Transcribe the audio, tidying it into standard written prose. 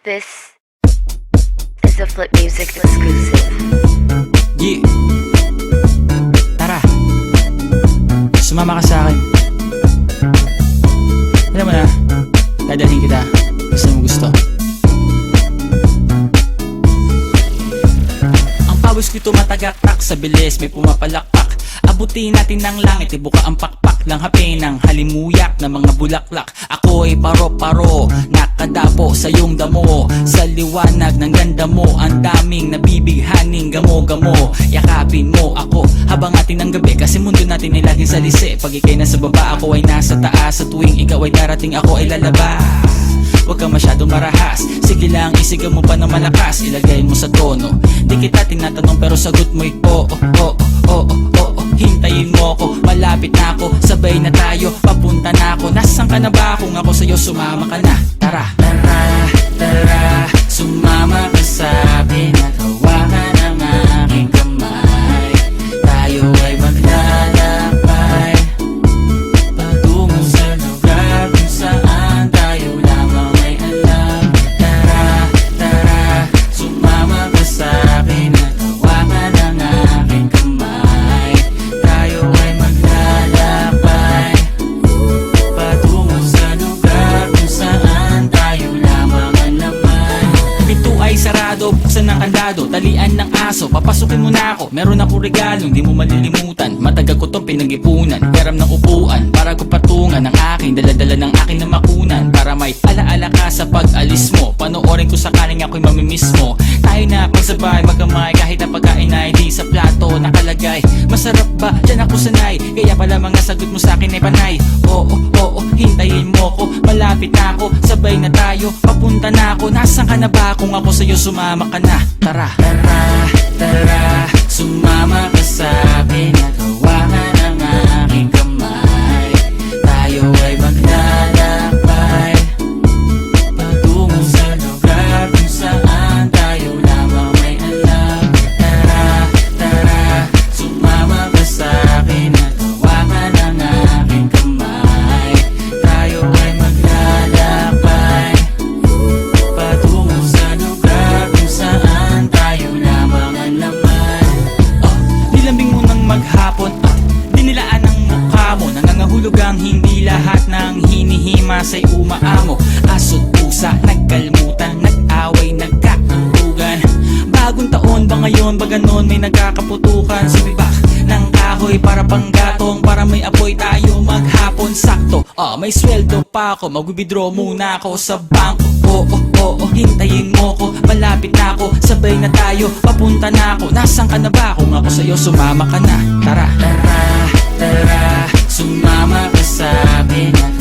This is a Flip Music exclusive. Yeah. Tara, sumama ka sa akin. Alam mo na, dadalhin kita kasi mo gusto. Ang pawis ko'y tumatagaktak sa bilis, may pumapalakpak. Abutin natin ng langit, ibuka ang pakpak lang hapin ng halimuyak na mga bulaklak. Ako'y paro-paro, nakadapo sa iyong damo. Sa liwanag ng ganda mo, ang daming nabibighaning gamo-gamo. Yakapin mo ako habang atin ng gabi, kasi mundo natin ay laging salisi. Pag ikay nasa baba, ako ay nasa taas. Sa tuwing ikaw ay darating, ako ay lalabas. Huwag kang masyadong marahas, sige lang isigaw mo pa ng malakas. Ilagay mo sa tono, di kita tinatanong pero sagot mo'y oo, oo, oo, oo. Hintayin mo ako, malapit na ako, sabay na tayo, papunta na ako. Nasaan ka na ba? Kung ako sa'yo, sumama ka na. Tara, tara, tara, sumama ka sa'kin at hawakan ang aking kamay. Tayo ay maglalakbay patungo sa lugar kung saan tayo lamang may alam. Tara, tara, sumama ka sa'kin at hawakan ang aking kamay. Tayo ay maglalakbay patungo sa lugar kung saan tayo lamang ang laman. Pinto ay sarado, buksan ng kandado, talian ng aso, papasukin mo na ako. Meron ako regalong di mo malilimutan, matagal ko tong pinag-ipunan. Peram ng upuan para ko patungan ang aking daladala ng aking na makunan. Para may alaala ka sa pag-alis mo, panoorin ko sakaling ako'y mamimiss mo. Tayo na pagsabay magkamay, kahit ang pagkain ay di sa plato nakalagay. Masarap ba? Diyan ako sanay, kaya pala mga sagot mo sa akin ay panay. Oo, oo, hintayin mo ko, malapit na ako, sabay na tayo, papunta na ako. Nasaan ka na ba? Kung ako sa'yo, sumama ka na. Tara, tara, tara, sumama ka sa'kin at hawakan ang aking kamay. Tayo ay maglalakbay patungo sa lugar kung saan tayo lamang may alam. Tara, tara, sumama ka sa'kin at hawakan ang aking kamay. Tayo ay maglalakbay patungo sa lugar kung saan tayo lamang ang laman. Nilambing mo ng maghapon, dinilaan ang mukha mo. Nangangahulog ang hindi lahat ng hinihima sa'y umaamo. Aso't pusa, nagkalmutan, nag-away, nagkakatugan. Bagong taon ba ngayon, ba ganon may nagkakaputukan? Sumibak ng kahoy para panggatong, para may apoy tayo maghapon. Sakto, may sweldo pa ako, mag-withdraw muna ako sa bangko. Oo, oo, hintayin mo ko, malapit na ako, sabay na tayo, papunta na ako. Nasaan ka na ba? Kung ako sa'yo, sumama ka na. Tara, tara, tara, sumama ka sa'kin at